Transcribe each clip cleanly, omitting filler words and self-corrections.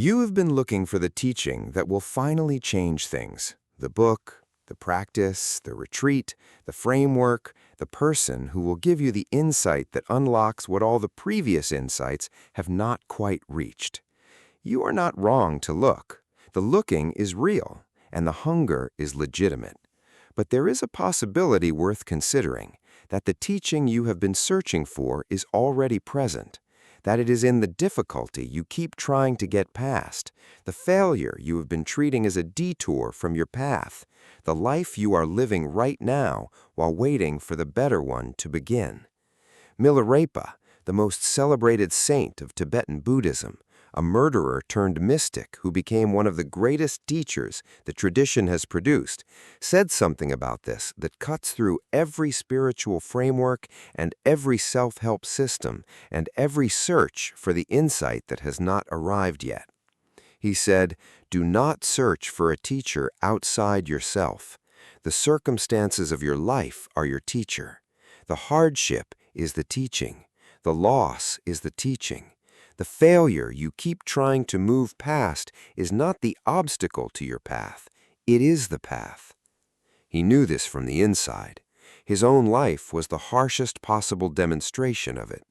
You have been looking for the teaching that will finally change things. The book, the practice, the retreat, the framework, the person who will give you the insight that unlocks what all the previous insights have not quite reached. You are not wrong to look. The looking is real, and the hunger is legitimate. But there is a possibility worth considering, that the teaching you have been searching for is already present, that it is in the difficulty you keep trying to get past, the failure you have been treating as a detour from your path, the life you are living right now while waiting for the better one to begin. Milarepa, the most celebrated saint of Tibetan Buddhism, a murderer turned mystic who became one of the greatest teachers the tradition has produced, said something about this that cuts through every spiritual framework and every self-help system and every search for the insight that has not arrived yet. He said, "Do not search for a teacher outside yourself. The circumstances of your life are your teacher. The hardship is the teaching. The loss is the teaching. The failure you keep trying to move past is not the obstacle to your path. It is the path." He knew this from the inside. His own life was the harshest possible demonstration of it.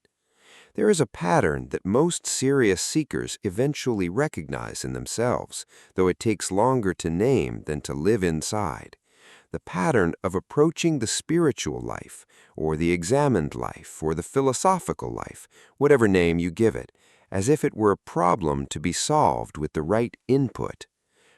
There is a pattern that most serious seekers eventually recognize in themselves, though it takes longer to name than to live inside. The pattern of approaching the spiritual life, or the examined life, or the philosophical life, whatever name you give it, as if it were a problem to be solved with the right input.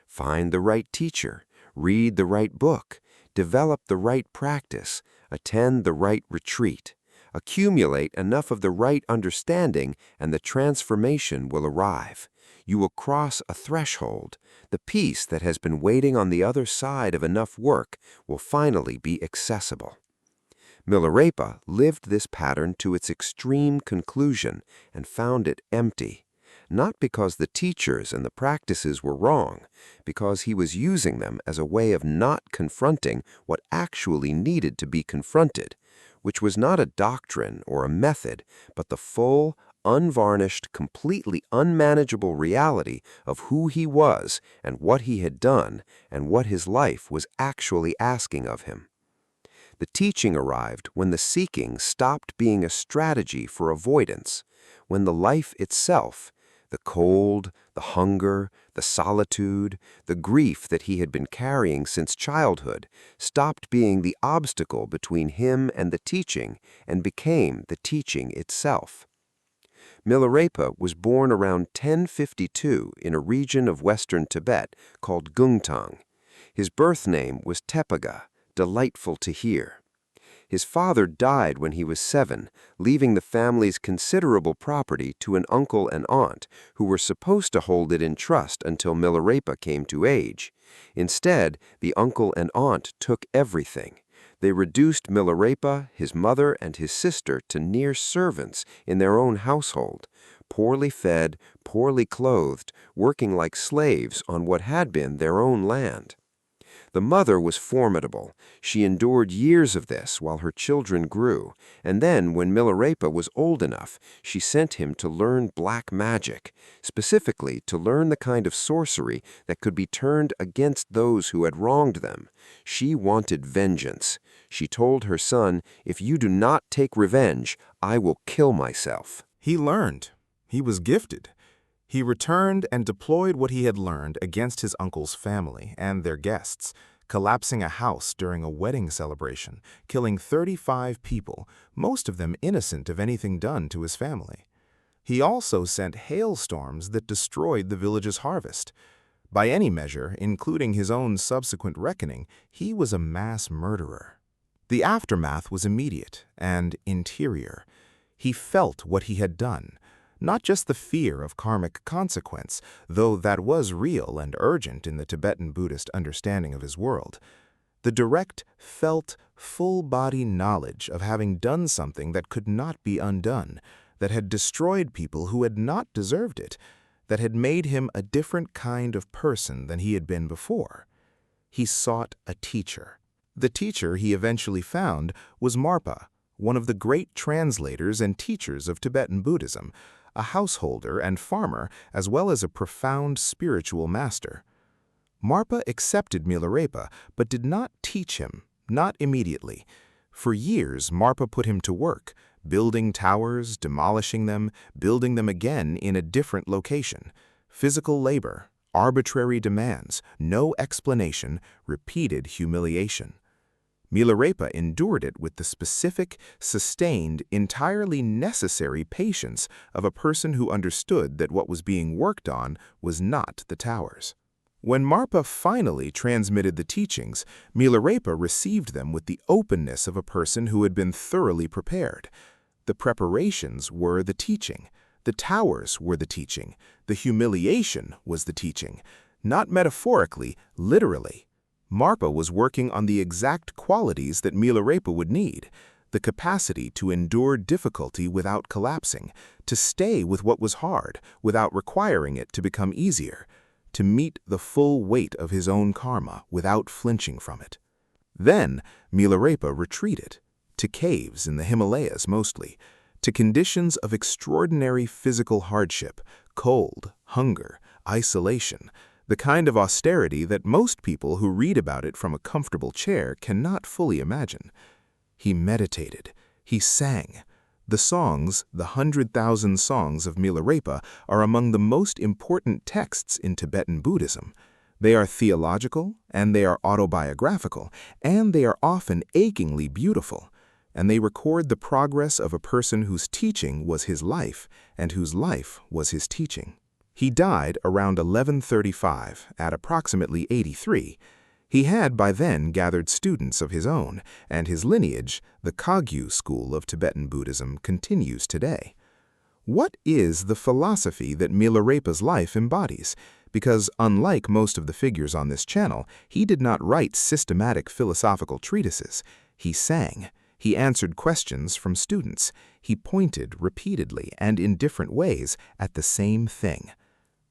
Find the right teacher, read the right book, develop the right practice, attend the right retreat, accumulate enough of the right understanding, and the transformation will arrive. You will cross a threshold. The peace that has been waiting on the other side of enough work will finally be accessible. Milarepa lived this pattern to its extreme conclusion and found it empty, not because the teachers and the practices were wrong, because he was using them as a way of not confronting what actually needed to be confronted, which was not a doctrine or a method, but the full, unvarnished, completely unmanageable reality of who he was and what he had done and what his life was actually asking of him. The teaching arrived when the seeking stopped being a strategy for avoidance, when the life itself, the cold, the hunger, the solitude, the grief that he had been carrying since childhood, stopped being the obstacle between him and the teaching and became the teaching itself. Milarepa was born around 1052 in a region of western Tibet called Gungtang. His birth name was Tepaga, delightful to hear. His father died when he was 7, leaving the family's considerable property to an uncle and aunt, who were supposed to hold it in trust until Milarepa came to age. Instead, the uncle and aunt took everything. They reduced Milarepa, his mother, and his sister to near servants in their own household, poorly fed, poorly clothed, working like slaves on what had been their own land. The mother was formidable. She endured years of this while her children grew, and then, when Milarepa was old enough, she sent him to learn black magic, specifically to learn the kind of sorcery that could be turned against those who had wronged them. She wanted vengeance. She told her son, "If you do not take revenge, I will kill myself." He learned. He was gifted. He returned and deployed what he had learned against his uncle's family and their guests, collapsing a house during a wedding celebration, killing 35 people, most of them innocent of anything done to his family. He also sent hailstorms that destroyed the village's harvest. By any measure, including his own subsequent reckoning, he was a mass murderer. The aftermath was immediate and interior. He felt what he had done. Not just the fear of karmic consequence, though that was real and urgent in the Tibetan Buddhist understanding of his world. The direct, felt, full-body knowledge of having done something that could not be undone, that had destroyed people who had not deserved it, that had made him a different kind of person than he had been before. He sought a teacher. The teacher he eventually found was Marpa, one of the great translators and teachers of Tibetan Buddhism, a householder and farmer, as well as a profound spiritual master. Marpa accepted Milarepa, but did not teach him, not immediately. For years, Marpa put him to work, building towers, demolishing them, building them again in a different location. Physical labor, arbitrary demands, no explanation, repeated humiliation. Milarepa endured it with the specific, sustained, entirely necessary patience of a person who understood that what was being worked on was not the towers. When Marpa finally transmitted the teachings, Milarepa received them with the openness of a person who had been thoroughly prepared. The preparations were the teaching. The towers were the teaching. The humiliation was the teaching. Not metaphorically, literally. Marpa was working on the exact qualities that Milarepa would need: the capacity to endure difficulty without collapsing, to stay with what was hard without requiring it to become easier, to meet the full weight of his own karma without flinching from it. Then Milarepa retreated, to caves in the Himalayas mostly, to conditions of extraordinary physical hardship, cold, hunger, isolation, the kind of austerity that most people who read about it from a comfortable chair cannot fully imagine. He meditated, he sang. The songs, the 100,000 songs of Milarepa, are among the most important texts in Tibetan Buddhism. They are theological, and they are autobiographical, and they are often achingly beautiful, and they record the progress of a person whose teaching was his life, and whose life was his teaching. He died around 1135, at approximately 83. He had by then gathered students of his own, and his lineage, the Kagyu school of Tibetan Buddhism, continues today. What is the philosophy that Milarepa's life embodies? Because unlike most of the figures on this channel, he did not write systematic philosophical treatises. He sang. He answered questions from students. He pointed repeatedly and in different ways at the same thing.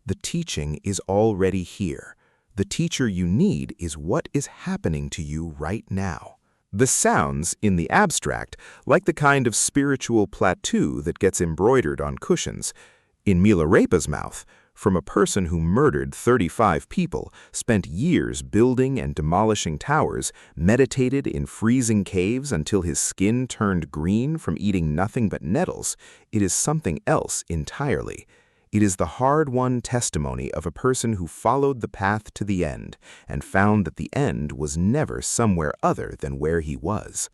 The teaching is already here. The teacher you need is what is happening to you right now. This sounds, in the abstract, like the kind of spiritual plateau that gets embroidered on cushions. In Milarepa's mouth, from a person who murdered 35 people, spent years building and demolishing towers, meditated in freezing caves until his skin turned green from eating nothing but nettles, it is something else entirely. It is the hard-won testimony of a person who followed the path to the end and found that the end was never somewhere other than where he was.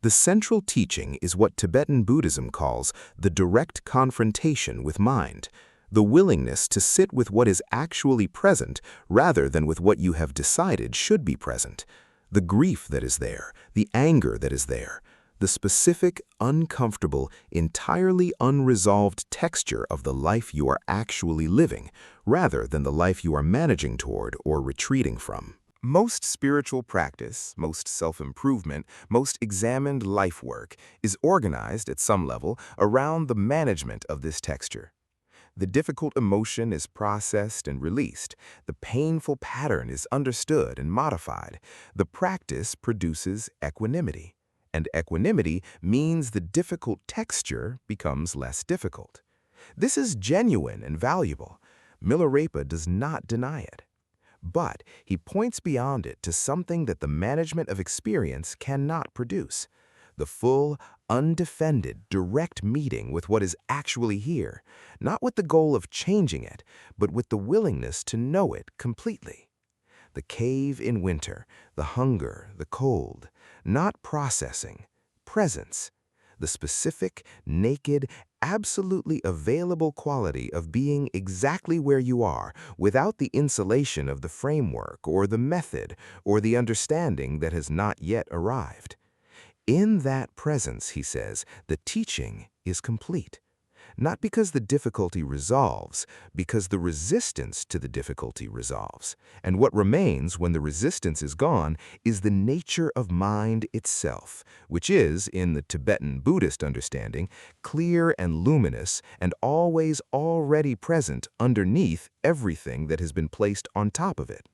The central teaching is what Tibetan Buddhism calls the direct confrontation with mind, the willingness to sit with what is actually present rather than with what you have decided should be present, the grief that is there, the anger that is there, the specific, uncomfortable, entirely unresolved texture of the life you are actually living, rather than the life you are managing toward or retreating from. Most spiritual practice, most self-improvement, most examined life work is organized at some level around the management of this texture. The difficult emotion is processed and released. The painful pattern is understood and modified. The practice produces equanimity. And equanimity means the difficult texture becomes less difficult. This is genuine and valuable. Milarepa does not deny it. But he points beyond it to something that the management of experience cannot produce: the full, undefended, direct meeting with what is actually here, not with the goal of changing it, but with the willingness to know it completely. The cave in winter, the hunger, the cold, not processing, presence, the specific, naked, absolutely available quality of being exactly where you are without the insulation of the framework or the method or the understanding that has not yet arrived. In that presence, he says, the teaching is complete. Not because the difficulty resolves, because the resistance to the difficulty resolves. And what remains when the resistance is gone is the nature of mind itself, which is, in the Tibetan Buddhist understanding, clear and luminous and always already present underneath everything that has been placed on top of it.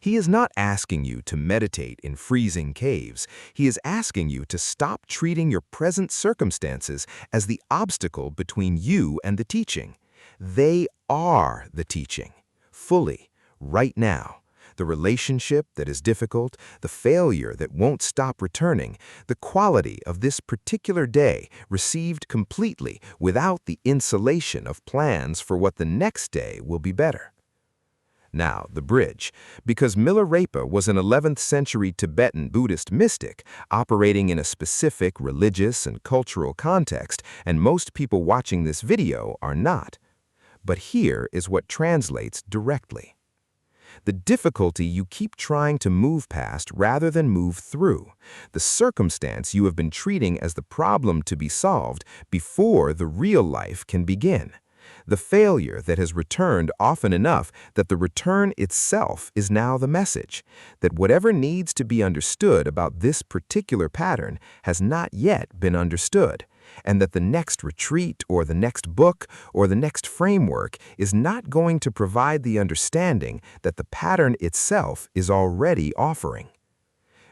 He is not asking you to meditate in freezing caves. He is asking you to stop treating your present circumstances as the obstacle between you and the teaching. They are the teaching, fully, right now. The relationship that is difficult, the failure that won't stop returning, the quality of this particular day received completely without the insulation of plans for what the next day will be better. Now, the bridge. Because Milarepa was an 11th century Tibetan Buddhist mystic operating in a specific religious and cultural context, and most people watching this video are not. But here is what translates directly. The difficulty you keep trying to move past rather than move through. The circumstance you have been treating as the problem to be solved before the real life can begin. The failure that has returned often enough that the return itself is now the message, that whatever needs to be understood about this particular pattern has not yet been understood, and that the next retreat or the next book or the next framework is not going to provide the understanding that the pattern itself is already offering.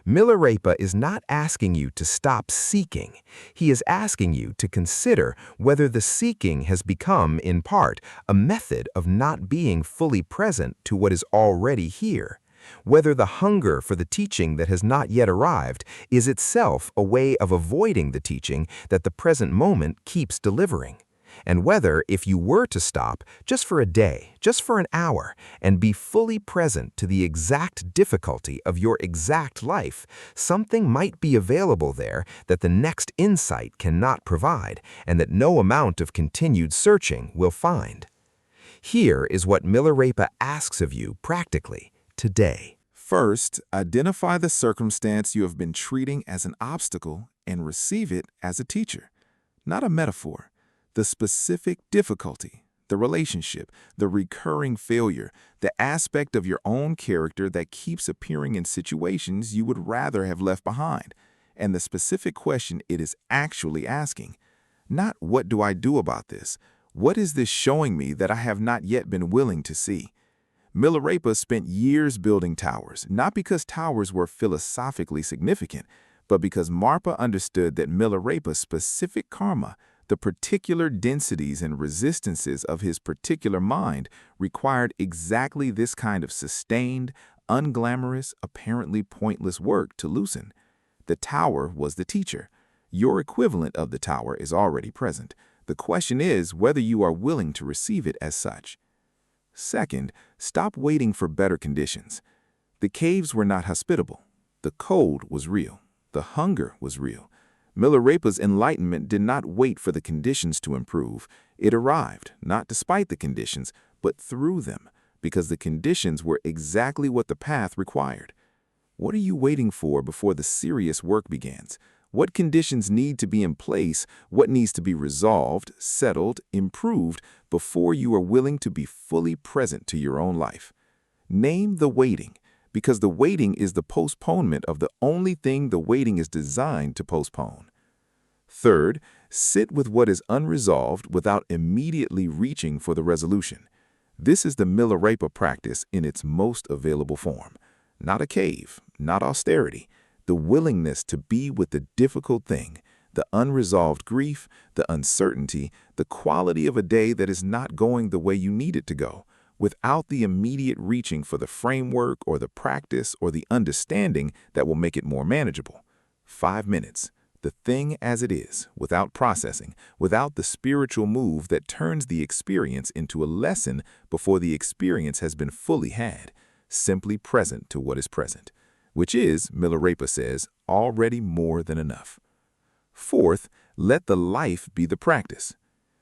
Milarepa is not asking you to stop seeking. He is asking you to consider whether the seeking has become, in part, a method of not being fully present to what is already here. Whether the hunger for the teaching that has not yet arrived is itself a way of avoiding the teaching that the present moment keeps delivering. And whether, if you were to stop, just for a day, just for an hour, and be fully present to the exact difficulty of your exact life, something might be available there that the next insight cannot provide, and that no amount of continued searching will find. Here is what Milarepa asks of you practically today. First, identify the circumstance you have been treating as an obstacle and receive it as a teacher, not a metaphor. The specific difficulty, the relationship, the recurring failure, the aspect of your own character that keeps appearing in situations you would rather have left behind, and the specific question it is actually asking. Not what do I do about this? What is this showing me that I have not yet been willing to see? Milarepa spent years building towers, not because towers were philosophically significant, but because Marpa understood that Milarepa's specific karma, the particular densities and resistances of his particular mind, required exactly this kind of sustained, unglamorous, apparently pointless work to loosen. The tower was the teacher. Your equivalent of the tower is already present. The question is whether you are willing to receive it as such. Second, stop waiting for better conditions. The caves were not hospitable. The cold was real. The hunger was real. Milarepa's enlightenment did not wait for the conditions to improve. It arrived, not despite the conditions, but through them, because the conditions were exactly what the path required. What are you waiting for before the serious work begins? What conditions need to be in place? What needs to be resolved, settled, improved before you are willing to be fully present to your own life? Name the waiting, because the waiting is the postponement of the only thing the waiting is designed to postpone. Third, sit with what is unresolved without immediately reaching for the resolution. This is the Milarepa practice in its most available form. Not a cave, not austerity, the willingness to be with the difficult thing, the unresolved grief, the uncertainty, the quality of a day that is not going the way you need it to go, without the immediate reaching for the framework or the practice or the understanding that will make it more manageable. 5 minutes, the thing as it is, without processing, without the spiritual move that turns the experience into a lesson before the experience has been fully had, simply present to what is present, which is, Milarepa says, already more than enough. Fourth, let the life be the practice.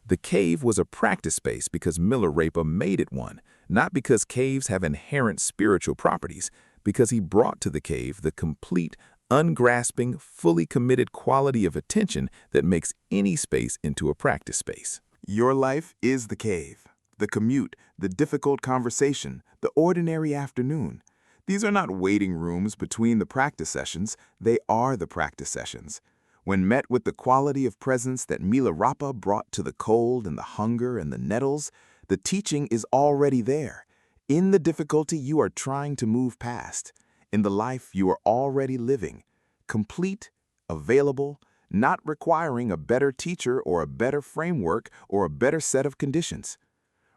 The cave was a practice space because Milarepa made it one, not because caves have inherent spiritual properties, because he brought to the cave the complete, ungrasping, fully committed quality of attention that makes any space into a practice space. Your life is the cave, the commute, the difficult conversation, the ordinary afternoon. These are not waiting rooms between the practice sessions, they are the practice sessions. When met with the quality of presence that Milarepa brought to the cold and the hunger and the nettles, the teaching is already there. in the difficulty you are trying to move past, in the life you are already living, complete, available, not requiring a better teacher or a better framework or a better set of conditions,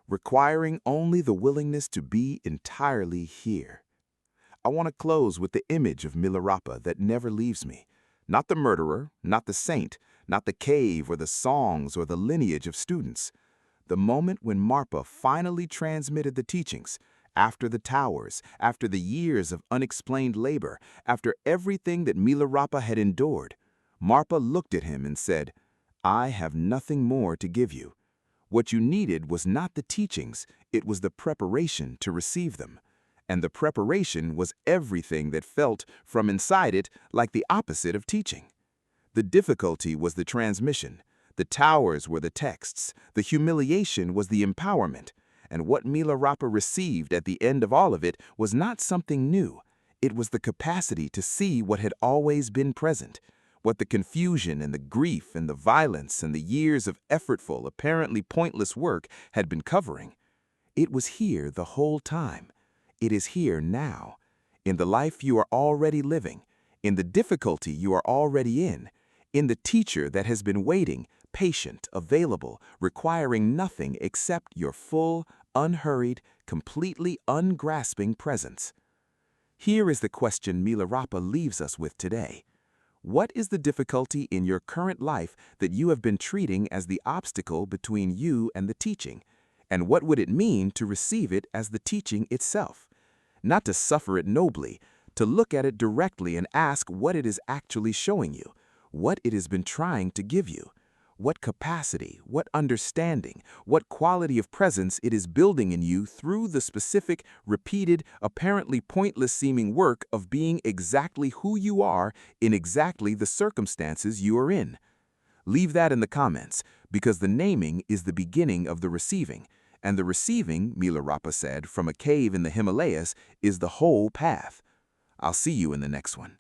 requiring only the willingness to be entirely here. I want to close with the image of Milarepa that never leaves me. Not the murderer, not the saint, not the cave or the songs or the lineage of students. The moment when Marpa finally transmitted the teachings, after the towers, after the years of unexplained labor, after everything that Milarepa had endured, Marpa looked at him and said, "I have nothing more to give you." What you needed was not the teachings, it was the preparation to receive them. And the preparation was everything that felt, from inside it, like the opposite of teaching. The difficulty was the transmission, the towers were the texts, the humiliation was the empowerment, and what Milarepa received at the end of all of it was not something new. It was the capacity to see what had always been present, what the confusion and the grief and the violence and the years of effortful, apparently pointless work had been covering. It was here the whole time. It is here now, in the life you are already living, in the difficulty you are already in the teacher that has been waiting, patient, available, requiring nothing except your full, unhurried, completely ungrasping presence. Here is the question Milarepa leaves us with today. What is the difficulty in your current life that you have been treating as the obstacle between you and the teaching? And what would it mean to receive it as the teaching itself? Not to suffer it nobly, to look at it directly and ask what it is actually showing you, what it has been trying to give you, what capacity, what understanding, what quality of presence it is building in you through the specific, repeated, apparently pointless-seeming work of being exactly who you are in exactly the circumstances you are in. Leave that in the comments, because the naming is the beginning of the receiving, and the receiving, Milarepa said, from a cave in the Himalayas, is the whole path. I'll see you in the next one.